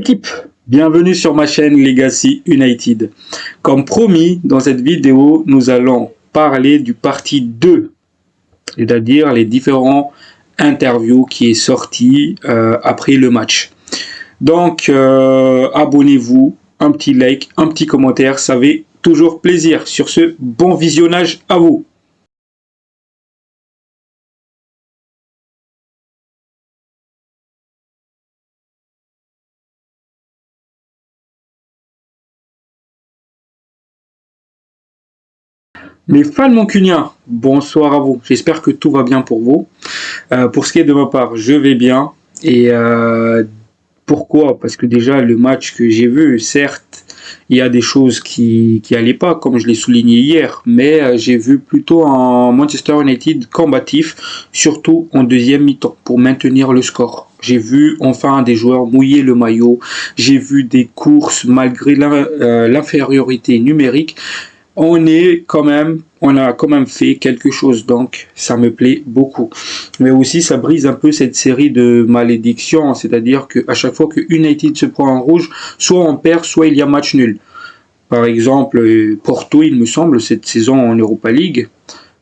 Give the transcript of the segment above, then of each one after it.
L'équipe, bienvenue sur ma chaîne Legacy United. Comme promis, dans cette vidéo, nous allons parler du partie 2, c'est-à-dire les différents interviews qui est sorti après le match. Donc, abonnez-vous, un petit like, un petit commentaire, ça fait toujours plaisir. Sur ce, bon visionnage à vous. Les fans mancuniens, bonsoir à vous. J'espère que tout va bien pour vous. Pour ce qui est de ma part, je vais bien. Et pourquoi? Parce que déjà, le match que j'ai vu, certes, il y a des choses qui allaient pas, comme je l'ai souligné hier. Mais j'ai vu plutôt un Manchester United combatif, surtout en deuxième mi-temps, pour maintenir le score. J'ai vu enfin des joueurs mouiller le maillot. J'ai vu des courses malgré l'infériorité numérique. On a quand même fait quelque chose, donc ça me plaît beaucoup. Mais aussi, ça brise un peu cette série de malédictions, c'est-à-dire qu'à chaque fois que United se prend en rouge, soit on perd, soit il y a match nul. Par exemple, Porto, il me semble, cette saison en Europa League.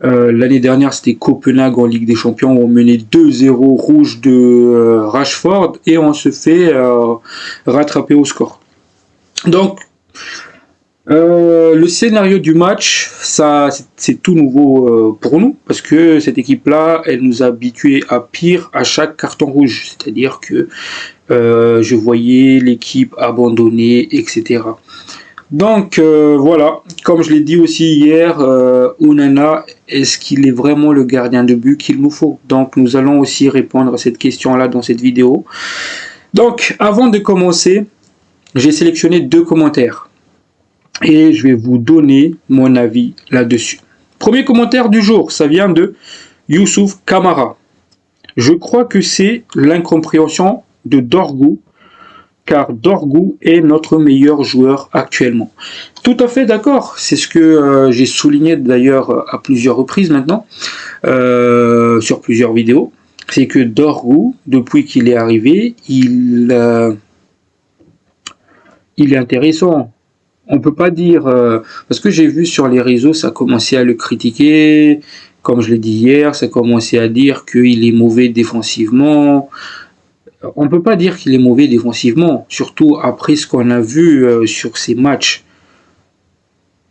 L'année dernière, c'était Copenhague en Ligue des Champions, où on menait 2-0 rouge de Rashford et on se fait rattraper au score. Donc, le scénario du match, ça, c'est tout nouveau pour nous, parce que cette équipe-là, elle nous a habitués à pire à chaque carton rouge. C'est-à-dire que je voyais l'équipe abandonnée, etc. Donc voilà, comme je l'ai dit aussi hier, Onana, est-ce qu'il est vraiment le gardien de but qu'il nous faut? Donc nous allons aussi répondre à cette question-là dans cette vidéo. Donc avant de commencer, j'ai sélectionné 2 commentaires. Et je vais vous donner mon avis là-dessus. Premier commentaire du jour, ça vient de Youssouf Kamara. Je crois que c'est l'incompréhension de Dorgu, car Dorgu est notre meilleur joueur actuellement. Tout à fait d'accord, c'est ce que j'ai souligné d'ailleurs à plusieurs reprises maintenant, sur plusieurs vidéos. C'est que Dorgu, depuis qu'il est arrivé, il est intéressant. On peut pas dire, parce que j'ai vu sur les réseaux, ça a commencé à le critiquer, comme je l'ai dit hier, ça a commencé à dire qu'il est mauvais défensivement. On peut pas dire qu'il est mauvais défensivement, surtout après ce qu'on a vu sur ces matchs.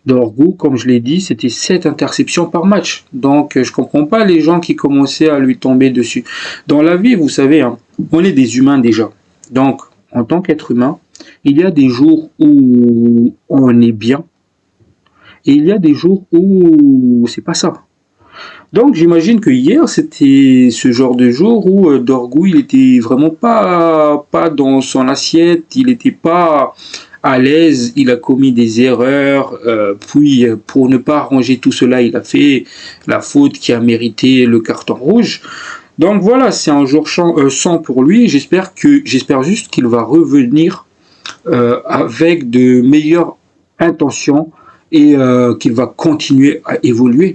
Dorgu, comme je l'ai dit, c'était 7 interceptions par match. Donc je comprends pas les gens qui commençaient à lui tomber dessus. Dans la vie, vous savez, hein, on est des humains déjà. Donc, en tant qu'être humain, il y a des jours où on est bien et il y a des jours où c'est pas ça. Donc j'imagine que hier c'était ce genre de jour où Dorgu il était vraiment pas dans son assiette, il était pas à l'aise, il a commis des erreurs, puis pour ne pas arranger tout cela, il a fait la faute qui a mérité le carton rouge. Donc voilà, c'est un jour sans pour lui. J'espère juste qu'il va revenir avec de meilleures intentions et qu'il va continuer à évoluer.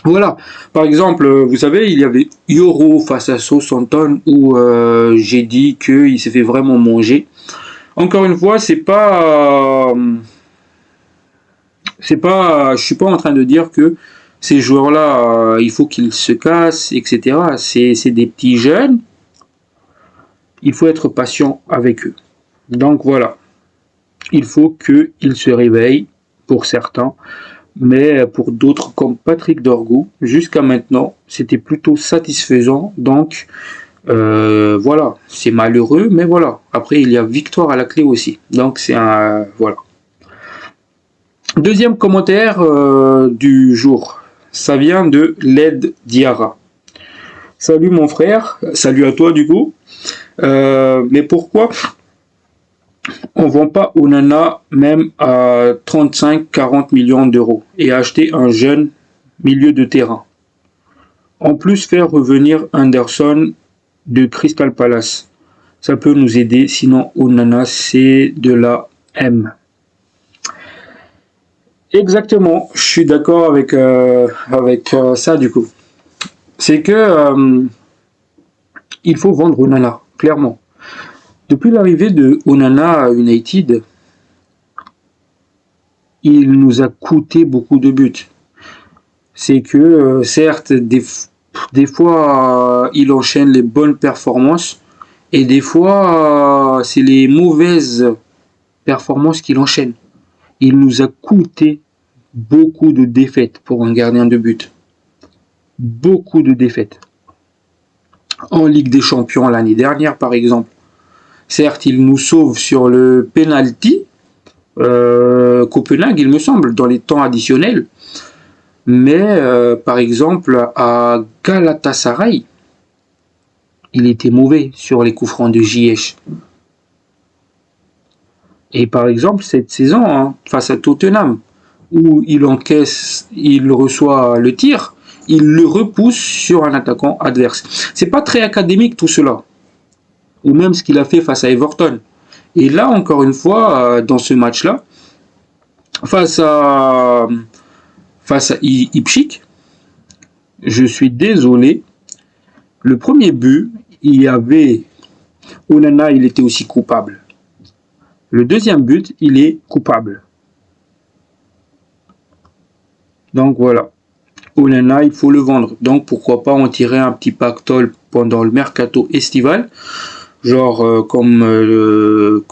Voilà, par exemple, vous savez, il y avait Yoro face à Southampton où j'ai dit qu'il s'est fait vraiment manger. Encore une fois, je suis pas en train de dire que ces joueurs-là, il faut qu'ils se cassent, etc. C'est des petits jeunes, il faut être patient avec eux. Donc voilà, il faut qu'ils se réveillent pour certains, mais pour d'autres comme Patrick Dorgu, jusqu'à maintenant, c'était plutôt satisfaisant. Donc voilà, c'est malheureux, mais voilà. Après, il y a victoire à la clé aussi. Donc c'est un... voilà. Deuxième commentaire du jour, ça vient de Led Diarra. Salut mon frère, salut à toi du coup. Mais pourquoi on vend pas Onana même à 35-40 millions d'euros et acheter un jeune milieu de terrain? En plus, faire revenir Anderson de Crystal Palace. Ça peut nous aider, sinon Onana, c'est de la M. Exactement, je suis d'accord avec ça du coup. C'est que il faut vendre Onana, clairement. Depuis l'arrivée de Onana à United, il nous a coûté beaucoup de buts. C'est que, certes, des fois, il enchaîne les bonnes performances et des fois, c'est les mauvaises performances qu'il enchaîne. Il nous a coûté beaucoup de défaites pour un gardien de but. Beaucoup de défaites. En Ligue des Champions l'année dernière, par exemple. Certes, il nous sauve sur le penalty, Copenhague, il me semble, dans les temps additionnels. Mais, par exemple, à Galatasaray, il était mauvais sur les coups francs de Ziyech. Et par exemple, cette saison, hein, face à Tottenham, où il encaisse, il reçoit le tir, il le repousse sur un attaquant adverse. C'est pas très académique tout cela. Ou même ce qu'il a fait face à Everton. Et là, encore une fois, dans ce match-là, face à Ipswich, je suis désolé, le premier but, il y avait Onana, il était aussi coupable. Le deuxième but, il est coupable. Donc voilà. Onana, il faut le vendre. Donc pourquoi pas en tirer un petit pactole pendant le mercato estival. Genre comme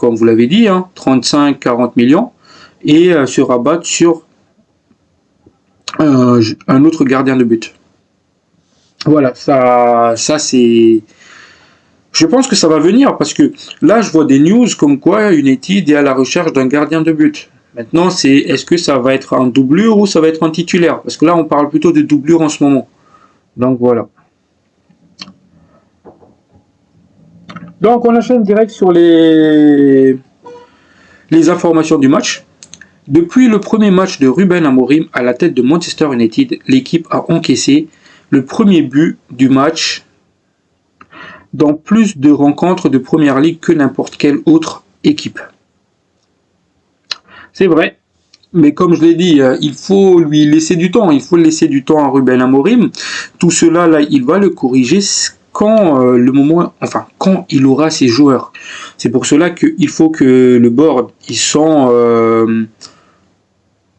vous l'avez dit, hein, 35-40 millions. Et se rabattre sur un autre gardien de but. Voilà, ça c'est... Je pense que ça va venir parce que là, je vois des news comme quoi United est à la recherche d'un gardien de but. Maintenant, c'est est-ce que ça va être en doublure ou ça va être en titulaire? Parce que là, on parle plutôt de doublure en ce moment. Donc voilà. Donc on enchaîne direct sur les informations du match. Depuis le premier match de Ruben Amorim à la tête de Manchester United, l'équipe a encaissé le premier but du match dans plus de rencontres de Première Ligue que n'importe quelle autre équipe. C'est vrai, mais comme je l'ai dit, il faut lui laisser du temps. Il faut laisser du temps à Ruben Amorim. Tout cela, là, il va le corriger quand quand il aura ses joueurs. C'est pour cela qu'il faut que le board, ils sont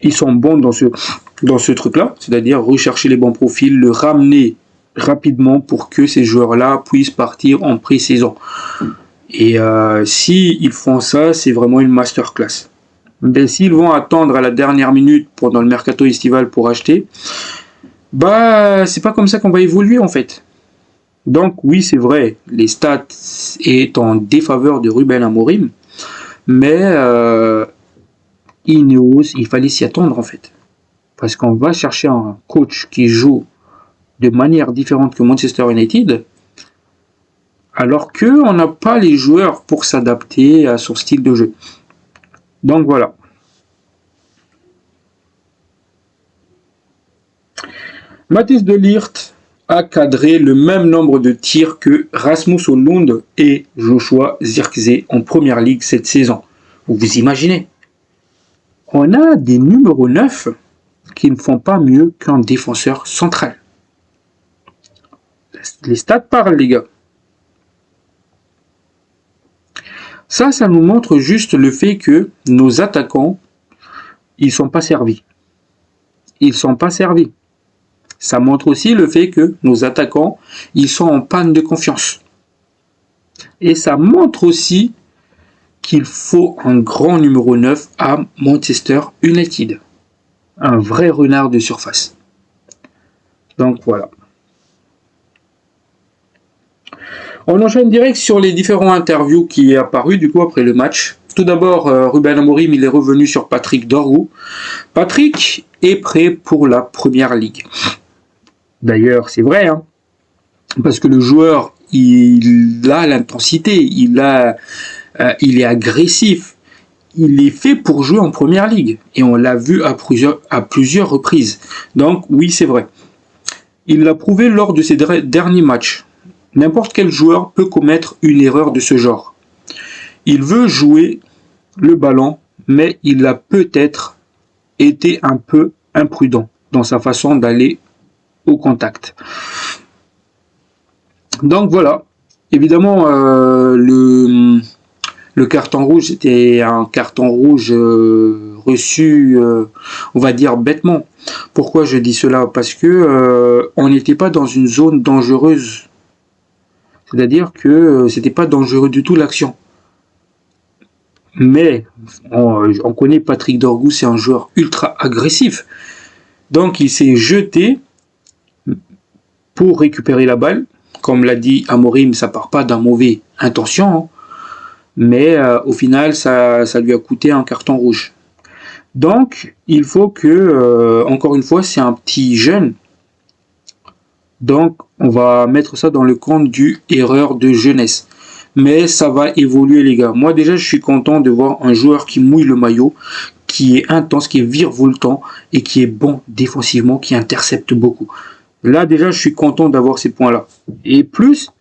bons dans ce truc-là, c'est-à-dire rechercher les bons profils, le ramener rapidement pour que ces joueurs-là puissent partir en pré-saison. Et s'ils font ça, c'est vraiment une masterclass. Mais s'ils vont attendre à la dernière minute pendant le mercato estival pour acheter, c'est pas comme ça qu'on va évoluer en fait. Donc oui, c'est vrai, les stats est en défaveur de Ruben Amorim, mais Ineos, il fallait s'y attendre en fait. Parce qu'on va chercher un coach qui joue de manière différente que Manchester United, alors qu'on n'a pas les joueurs pour s'adapter à son style de jeu. Donc voilà. Matthijs de Ligt a cadré le même nombre de tirs que Rasmus Højlund et Joshua Zirkzee en Première Ligue cette saison. Vous imaginez? On a des numéros 9 qui ne font pas mieux qu'un défenseur central. Les stats parlent, les gars. Ça nous montre juste le fait que nos attaquants, ils sont pas servis. Ils sont pas servis. Ça montre aussi le fait que nos attaquants, ils sont en panne de confiance. Et ça montre aussi qu'il faut un grand numéro 9 à Manchester United. Un vrai renard de surface. Donc voilà. On enchaîne direct sur les différents interviews qui est apparu du coup après le match. Tout d'abord, Ruben Amorim, il est revenu sur Patrick Dorgu. Patrick est prêt pour la Première Ligue. D'ailleurs, c'est vrai, hein, parce que le joueur, il a l'intensité, il est agressif, il est fait pour jouer en Première Ligue. Et on l'a vu à plusieurs reprises. Donc oui, c'est vrai. Il l'a prouvé lors de ses derniers matchs. N'importe quel joueur peut commettre une erreur de ce genre. Il veut jouer le ballon, mais il a peut-être été un peu imprudent dans sa façon d'aller au contact. Donc voilà. Évidemment, Le carton rouge, c'était un carton rouge reçu, on va dire, bêtement. Pourquoi je dis cela? Parce que on n'était pas dans une zone dangereuse. C'est-à-dire que c'était pas dangereux du tout l'action. Mais on connaît Patrick Dorgu, c'est un joueur ultra agressif. Donc il s'est jeté pour récupérer la balle. Comme l'a dit Amorim, ça part pas d'un mauvais intention, hein. Mais au final, ça lui a coûté un carton rouge. Donc, il faut que, encore une fois, c'est un petit jeune. Donc, on va mettre ça dans le compte du erreur de jeunesse. Mais ça va évoluer, les gars. Moi, déjà, je suis content de voir un joueur qui mouille le maillot, qui est intense, qui est virevoltant et qui est bon défensivement, qui intercepte beaucoup. Là, déjà, je suis content d'avoir ces points-là. Et plus,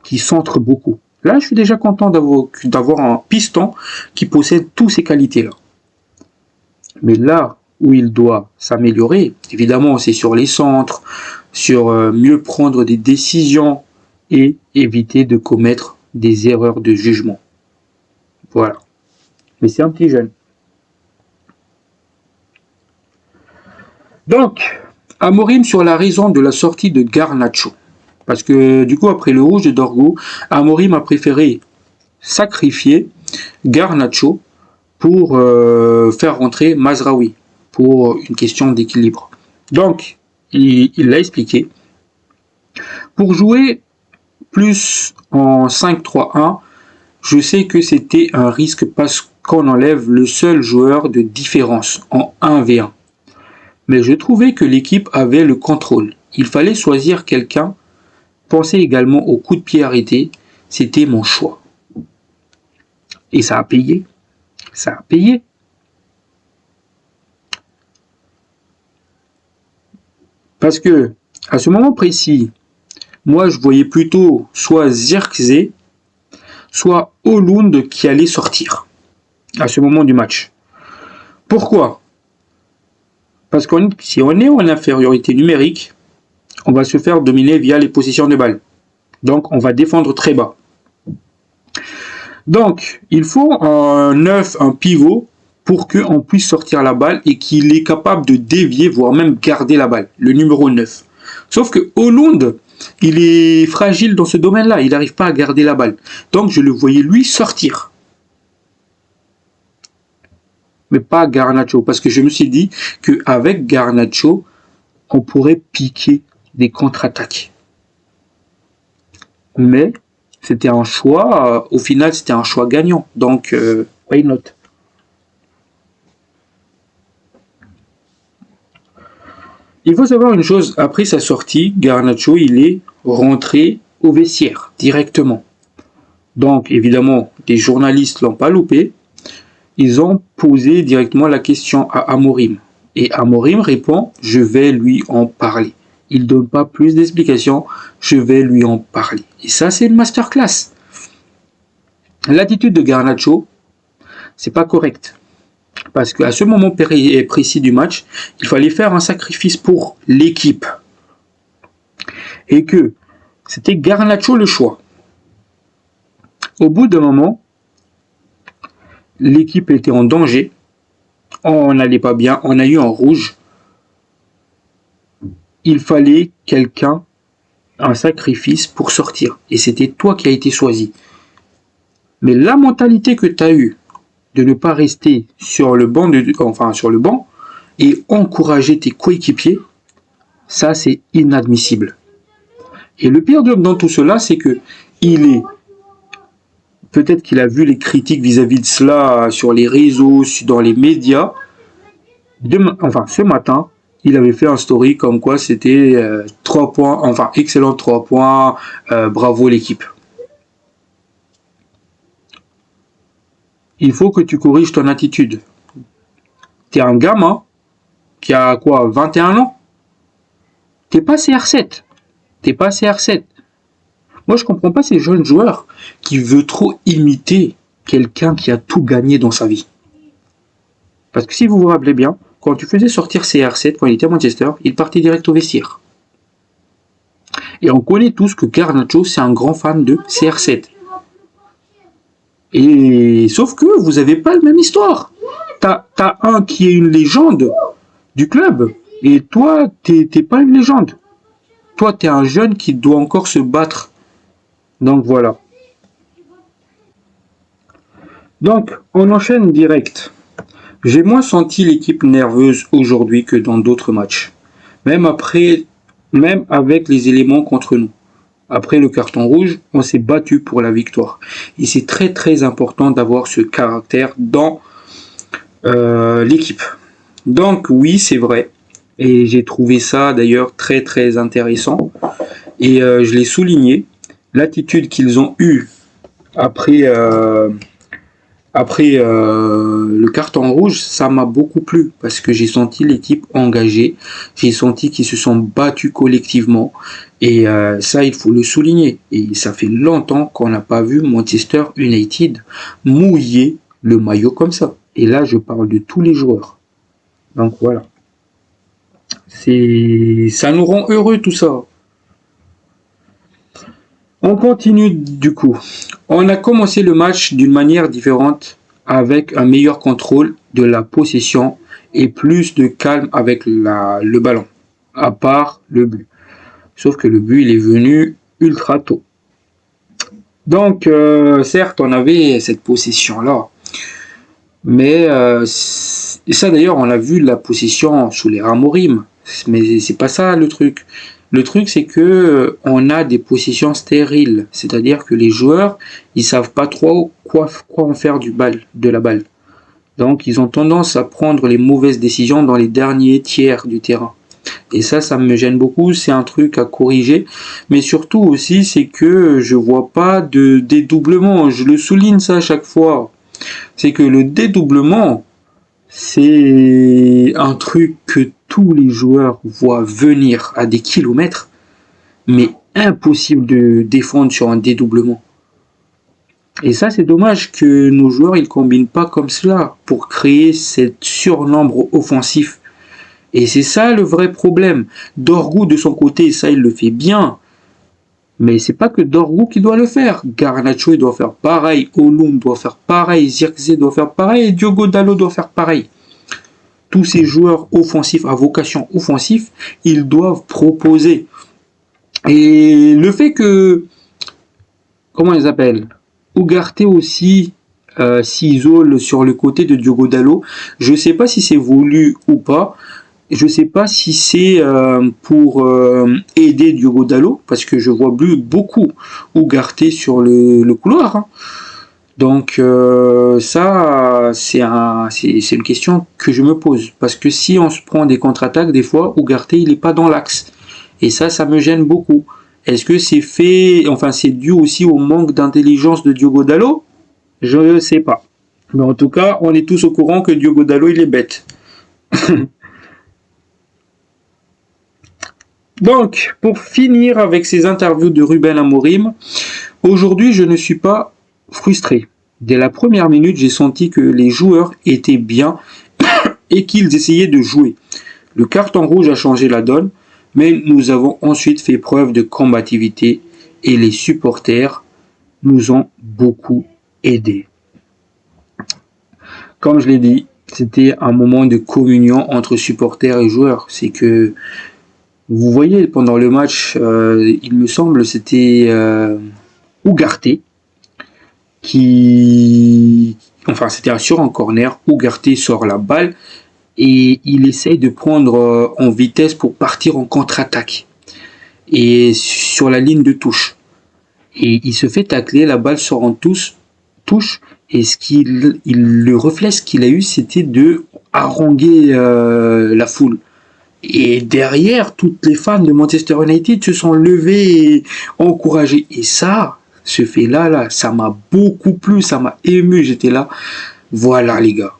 qui centre beaucoup. Là, je suis déjà content d'avoir un piston qui possède toutes ces qualités-là. Mais là où il doit s'améliorer, évidemment, c'est sur les centres, sur mieux prendre des décisions et éviter de commettre des erreurs de jugement. Voilà. Mais c'est un petit jeune. Donc, Amorim sur la raison de la sortie de Garnacho. Parce que du coup, après le rouge de Dorgu, Amorim a préféré sacrifier Garnacho pour faire rentrer Mazraoui, pour une question d'équilibre. Donc, il l'a expliqué. Pour jouer plus en 5-3-1, je sais que c'était un risque parce qu'on enlève le seul joueur de différence en 1v1. Mais je trouvais que l'équipe avait le contrôle. Il fallait choisir quelqu'un. Pensez également au coup de pied arrêté. C'était mon choix. Et ça a payé. Ça a payé. Parce que, à ce moment précis, moi je voyais plutôt soit Zirkzee, soit Højlund qui allait sortir. À ce moment du match. Pourquoi? Parce que si on est en infériorité numérique, on va se faire dominer via les possessions de balles. Donc, on va défendre très bas. Donc, il faut un 9, un pivot, pour qu'on puisse sortir la balle et qu'il est capable de dévier, voire même garder la balle, le numéro 9. Sauf que Højlund, il est fragile dans ce domaine-là, il n'arrive pas à garder la balle. Donc, je le voyais lui sortir. Mais pas Garnacho, parce que je me suis dit qu'avec Garnacho, on pourrait piquer des contre-attaques. Mais c'était un choix, au final c'était un choix gagnant, donc why not? Il faut savoir une chose, après sa sortie, Garnacho il est rentré au vestiaire directement. Donc évidemment, les journalistes l'ont pas loupé, ils ont posé directement la question à Amorim. Et Amorim répond, je vais lui en parler. Il ne donne pas plus d'explications, je vais lui en parler. Et ça, c'est une masterclass. L'attitude de Garnacho, c'est pas correct. Parce qu'à ce moment précis du match, il fallait faire un sacrifice pour l'équipe. Et que c'était Garnacho le choix. Au bout d'un moment, l'équipe était en danger, on n'allait pas bien, on a eu un rouge. Il fallait quelqu'un, un sacrifice pour sortir. Et c'était toi qui as été choisi. Mais la mentalité que tu as eue de ne pas rester sur le banc, et encourager tes coéquipiers, ça c'est inadmissible. Et le pire dans tout cela, c'est que peut-être qu'il a vu les critiques vis-à-vis de cela sur les réseaux, dans les médias. Ce matin, il avait fait un story comme quoi c'était 3 points, excellent 3 points, bravo l'équipe. Il faut que tu corriges ton attitude. T'es un gamin qui a 21 ans. T'es pas CR7. Moi, je comprends pas ces jeunes joueurs qui veulent trop imiter quelqu'un qui a tout gagné dans sa vie. Parce que si vous vous rappelez bien, quand tu faisais sortir CR7 quand il était à Manchester, il partait direct au vestiaire. Et on connaît tous que Garnacho, c'est un grand fan de CR7. Et sauf que vous n'avez pas la même histoire. T'as un qui est une légende du club, et toi, t'es pas une légende. Toi, t'es un jeune qui doit encore se battre. Donc voilà. Donc, on enchaîne direct. J'ai moins senti l'équipe nerveuse aujourd'hui que dans d'autres matchs. Même avec les éléments contre nous. Après le carton rouge, on s'est battu pour la victoire. Et c'est très très important d'avoir ce caractère dans l'équipe. Donc oui, c'est vrai. Et j'ai trouvé ça d'ailleurs très très intéressant. Et je l'ai souligné. L'attitude qu'ils ont eue après le carton rouge, ça m'a beaucoup plu parce que j'ai senti l'équipe engagée, j'ai senti qu'ils se sont battus collectivement et ça, il faut le souligner. Et ça fait longtemps qu'on n'a pas vu Manchester United mouiller le maillot comme ça. Et là, je parle de tous les joueurs. Donc voilà. Ça nous rend heureux tout ça. On continue du coup. On a commencé le match d'une manière différente avec un meilleur contrôle de la possession et plus de calme avec le ballon, à part le but. Sauf que le but, il est venu ultra tôt. Donc, certes, on avait cette possession-là. Mais ça d'ailleurs, on a vu la possession sous les Amorim. Mais c'est pas ça le truc. Le truc, c'est que on a des possessions stériles, c'est-à-dire que les joueurs, ils savent pas trop quoi en faire de la balle. Donc, ils ont tendance à prendre les mauvaises décisions dans les derniers tiers du terrain. Et ça me gêne beaucoup. C'est un truc à corriger. Mais surtout aussi, c'est que je vois pas de dédoublement. Je le souligne ça à chaque fois. C'est que le dédoublement, c'est un truc que tous les joueurs voient venir à des kilomètres, mais impossible de défendre sur un dédoublement. Et ça, c'est dommage que nos joueurs ils combinent pas comme cela pour créer cette surnombre offensif. Et c'est ça le vrai problème. Dorgu de son côté, ça il le fait bien. Mais c'est pas que Dorgu qui doit le faire. Garnacho doit faire pareil, Olum doit faire pareil, Zirkzee doit faire pareil, et Diogo Dalot doit faire pareil. Tous ces joueurs offensifs à vocation offensive, ils doivent proposer. Et le fait que, comment ils appellent, Ugarte aussi s'isole sur le côté de Diogo Dalot, je ne sais pas si c'est voulu ou pas. Je ne sais pas si c'est pour aider Diogo Dalot, parce que je vois beaucoup Ugarte sur le couloir. Hein. Donc ça, c'est une question que je me pose. Parce que si on se prend des contre-attaques, des fois, Ugarte, il n'est pas dans l'axe. Et ça me gêne beaucoup. Est-ce que c'est dû aussi au manque d'intelligence de Diogo Dalot? Je ne sais pas. Mais en tout cas, on est tous au courant que Diogo Dalot, il est bête. Donc, pour finir avec ces interviews de Ruben Amorim, aujourd'hui, je ne suis pas frustré. Dès la première minute, j'ai senti que les joueurs étaient bien et qu'ils essayaient de jouer. Le carton rouge a changé la donne, mais nous avons ensuite fait preuve de combativité et les supporters nous ont beaucoup aidés. Comme je l'ai dit, c'était un moment de communion entre supporters et joueurs. C'est que, vous voyez, pendant le match, il me semble, c'était Ugarte c'était sur un corner, Ugarte sort la balle et il essaye de prendre en vitesse pour partir en contre-attaque et sur la ligne de touche. Et il se fait tacler, la balle sort en touche et le réflexe qu'il a eu, c'était de haranguer la foule. Et derrière, toutes les fans de Manchester United se sont levés et encouragés. Et ça, ce fait-là, ça m'a beaucoup plu, ça m'a ému. J'étais là, voilà les gars,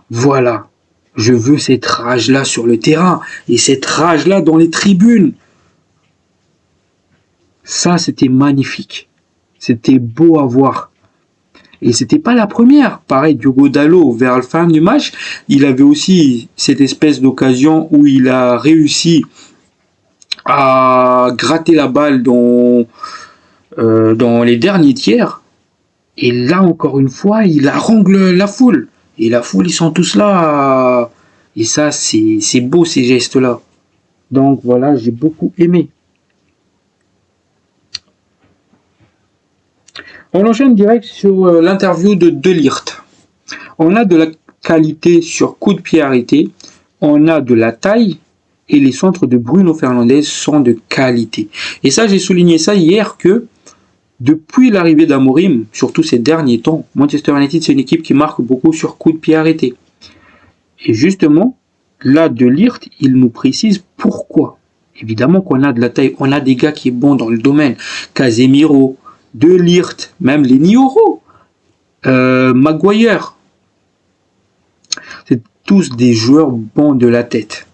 voilà, je veux cette rage-là sur le terrain et cette rage-là dans les tribunes. Ça, c'était magnifique, c'était beau à voir. Et c'était pas la première. Pareil, Diogo Dalot, vers la fin du match, il avait aussi cette espèce d'occasion où il a réussi à gratter la balle dans les derniers tiers. Et là, encore une fois, il harangue la foule. Et la foule, ils sont tous là. Et ça, c'est beau, ces gestes-là. Donc voilà, j'ai beaucoup aimé. On enchaîne direct sur l'interview de De Ligt. On a de la qualité sur coup de pied arrêté. On a de la taille. Et les centres de Bruno Fernandes sont de qualité. Et ça, j'ai souligné ça hier que depuis l'arrivée d'Amorim, surtout ces derniers temps, Manchester United, c'est une équipe qui marque beaucoup sur coup de pied arrêté. Et justement, là, De Ligt, il nous précise pourquoi. Évidemment qu'on a de la taille, on a des gars qui sont bons dans le domaine. Casemiro, De Ligt, même les Nioro, Maguire. C'est tous des joueurs bons de la tête.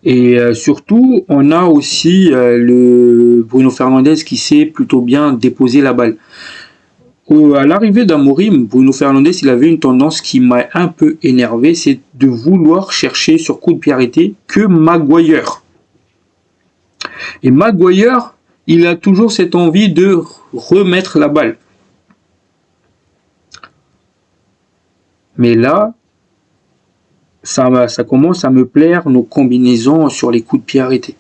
Et surtout, on a aussi le Bruno Fernandes qui sait plutôt bien déposer la balle. À l'arrivée d'Amorim, Bruno Fernandes, il avait une tendance qui m'a un peu énervé, c'est de vouloir chercher sur coup de pied arrêté que Maguire. Et Maguire, il a toujours cette envie de remettre la balle. Mais là, ça commence à me plaire, nos combinaisons sur les coups de pied arrêtés.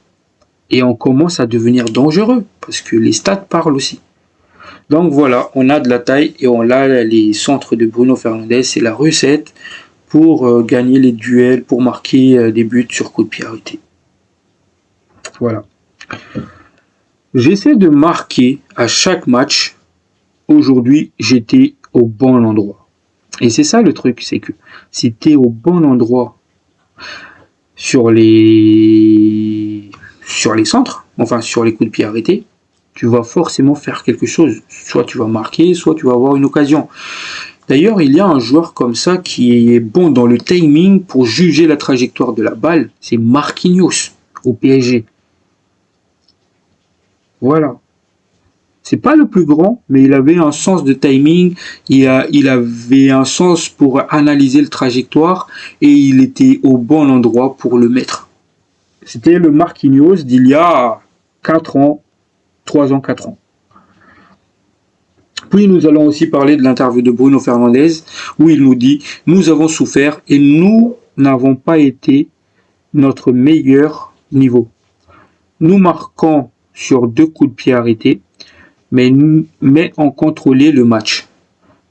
Et on commence à devenir dangereux, parce que les stats parlent aussi. Donc voilà, on a de la taille et on a les centres de Bruno Fernandes. C'est la recette pour gagner les duels, pour marquer des buts sur coups de pied arrêtés. Voilà. J'essaie de marquer à chaque match. Aujourd'hui, j'étais au bon endroit. Et c'est ça le truc, c'est que si tu es au bon endroit sur les centres, enfin sur les coups de pied arrêtés, tu vas forcément faire quelque chose. Soit tu vas marquer, soit tu vas avoir une occasion. D'ailleurs, il y a un joueur comme ça qui est bon dans le timing pour juger la trajectoire de la balle. C'est Marquinhos au PSG. Voilà. C'est pas le plus grand, mais il avait un sens de timing, il avait un sens pour analyser le trajectoire et il était au bon endroit pour le mettre. C'était le Marquinhos d'il y a 4 ans, 3 ans, 4 ans. Puis nous allons aussi parler de l'interview de Bruno Fernandes où il nous dit « Nous avons souffert et nous n'avons pas été notre meilleur niveau. Nous marquons sur 2 coups de pied arrêtés, mais on contrôlait le match.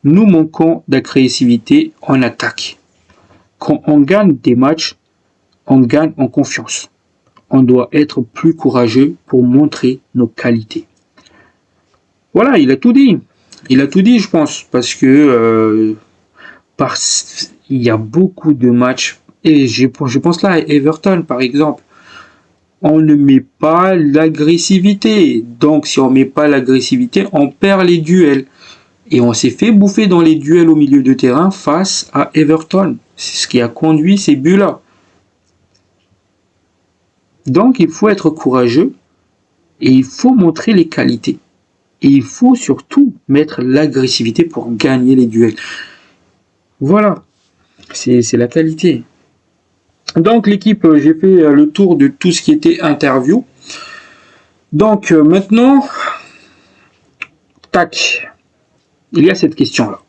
Nous manquons d'agressivité en attaque. Quand on gagne des matchs, on gagne en confiance. On doit être plus courageux pour montrer nos qualités. » Voilà, il a tout dit. Il a tout dit, je pense, parce que il y a beaucoup de matchs, et je pense là à Everton, par exemple. On ne met pas l'agressivité. Donc, si on ne met pas l'agressivité, on perd les duels. Et on s'est fait bouffer dans les duels au milieu de terrain face à Everton. C'est ce qui a conduit ces buts-là. Donc, il faut être courageux et il faut montrer les qualités. Et il faut surtout mettre l'agressivité pour gagner les duels. Voilà, c'est la qualité. Donc l'équipe, j'ai fait le tour de tout ce qui était interview. Donc maintenant, tac, il y a cette question-là.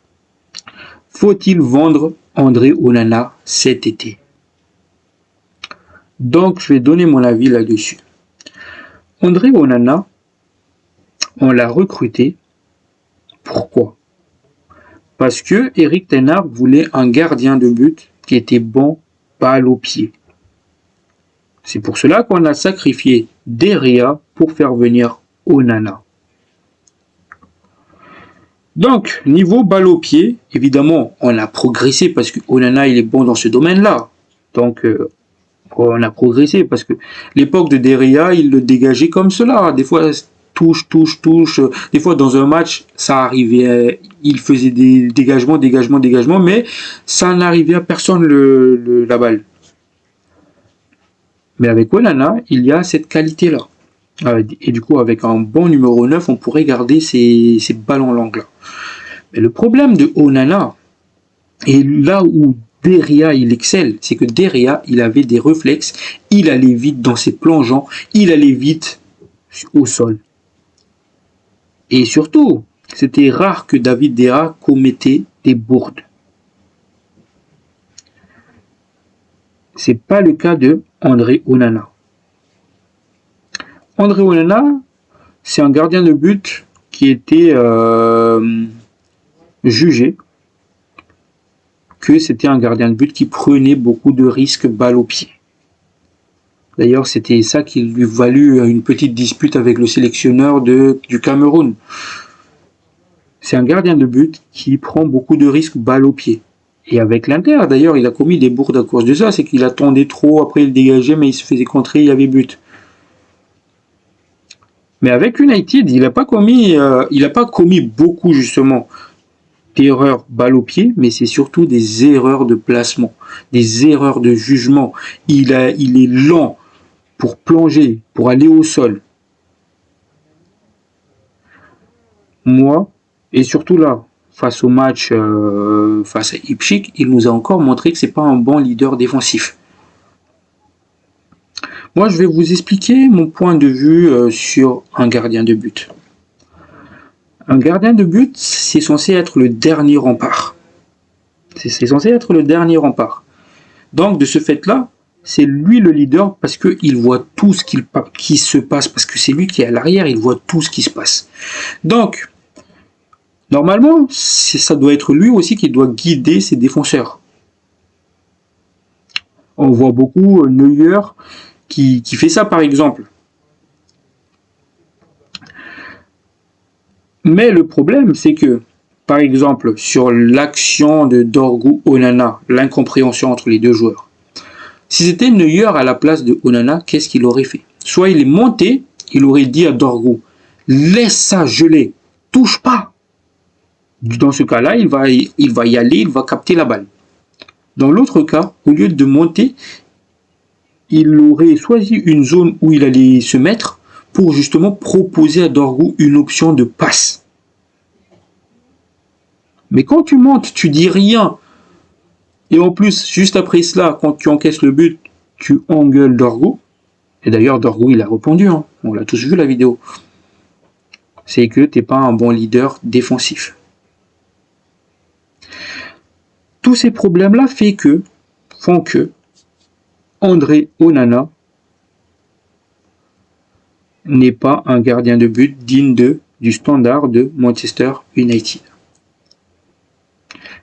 Faut-il vendre André Onana cet été? Donc je vais donner mon avis là-dessus. André Onana, on l'a recruté. Pourquoi? Parce que Erik ten Hag voulait un gardien de but qui était bon, balle au pied. C'est pour cela qu'on a sacrifié De Gea pour faire venir Onana. Donc, niveau balle au pied, évidemment, on a progressé parce que Onana, il est bon dans ce domaine-là. Donc, on a progressé parce que l'époque de De Gea, il le dégageait comme cela. Des fois, touche. Des fois, dans un match, ça arrivait, il faisait des dégagements, mais ça n'arrivait à personne la balle. Mais avec Onana, il y a cette qualité-là. Et du coup, avec un bon numéro 9, on pourrait garder ces ballons longs-là. Mais le problème de Onana, et là où De Gea, il excelle, c'est que De Gea, il avait des réflexes, il allait vite dans ses plongeants, il allait vite au sol. Et surtout, C'était rare que David Derra commettait des bourdes. C'est pas le cas de André Onana. André Onana, c'est un gardien de but qui était jugé que c'était un gardien de but qui prenait beaucoup de risques balle au pied. D'ailleurs, c'était ça qui lui valut une petite dispute avec le sélectionneur du Cameroun. C'est un gardien de but qui prend beaucoup de risques balle au pied. Et avec l'Inter, d'ailleurs, il a commis des bourdes à cause de ça. C'est qu'il attendait trop, après il dégageait, mais il se faisait contrer, il y avait but. Mais avec United, il n'a pas commis beaucoup, justement, d'erreurs balle au pied, mais c'est surtout des erreurs de placement, des erreurs de jugement. Il est lent pour plonger, pour aller au sol. Moi, et surtout là, face au match face à Ipswich, il nous a encore montré que c'est pas un bon leader défensif. Moi, je vais vous expliquer mon point de vue sur un gardien de but. Un gardien de but, c'est censé être le dernier rempart. C'est censé être le dernier rempart. Donc, de ce fait-là, c'est lui le leader parce qu'il voit tout ce qui se passe, parce que c'est lui qui est à l'arrière, il voit tout ce qui se passe. Donc, normalement, ça doit être lui aussi qui doit guider ses défenseurs. On voit beaucoup Neuer qui fait ça par exemple. Mais le problème, c'est que, par exemple, sur l'action de Dorgu Onana, l'incompréhension entre les deux joueurs, si c'était Neuer à la place de Onana, qu'est-ce qu'il aurait fait? Soit il est monté, il aurait dit à Dorgu, laisse ça geler, touche pas. Dans ce cas-là, il va y aller, il va capter la balle. Dans l'autre cas, au lieu de monter, il aurait choisi une zone où il allait se mettre pour justement proposer à Dorgu une option de passe. Mais quand tu montes, tu dis rien. Et en plus, juste après cela, quand tu encaisses le but, tu engueules Dorgu. Et d'ailleurs, Dorgu, il a répondu. Hein. On l'a tous vu la vidéo. C'est que tu n'es pas un bon leader défensif. Tous ces problèmes-là font que André Onana n'est pas un gardien de but digne du standard de Manchester United.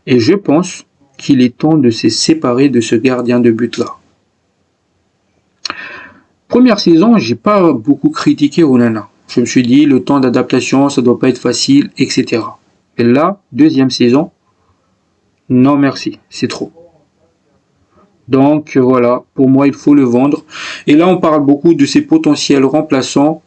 Et je pense qu'il est temps de se séparer de ce gardien de but-là. Première saison, j'ai pas beaucoup critiqué Onana. Je me suis dit, le temps d'adaptation, ça doit pas être facile, etc. Et là, deuxième saison, non merci, c'est trop. Donc voilà, pour moi, il faut le vendre. Et là, on parle beaucoup de ses potentiels remplaçants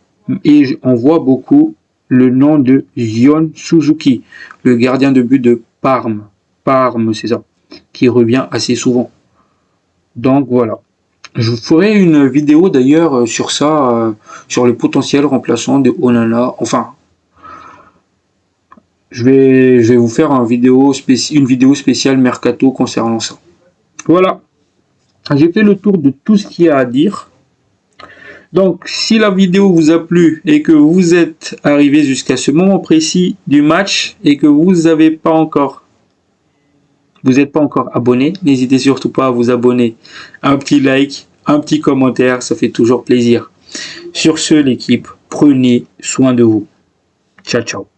et on voit beaucoup le nom de Yon Suzuki, le gardien de but de Parme. Parme, c'est ça, qui revient assez souvent. Donc voilà. Je vous ferai une vidéo d'ailleurs sur ça, sur le potentiel remplaçant de Onana. Enfin, je vais vous faire une vidéo spéciale Mercato concernant ça. Voilà. J'ai fait le tour de tout ce qu'il y a à dire. Donc, si la vidéo vous a plu et que vous êtes arrivé jusqu'à ce moment précis du match et que vous n'êtes pas encore abonné, n'hésitez surtout pas à vous abonner. Un petit like, un petit commentaire, ça fait toujours plaisir. Sur ce, l'équipe, prenez soin de vous. Ciao, ciao.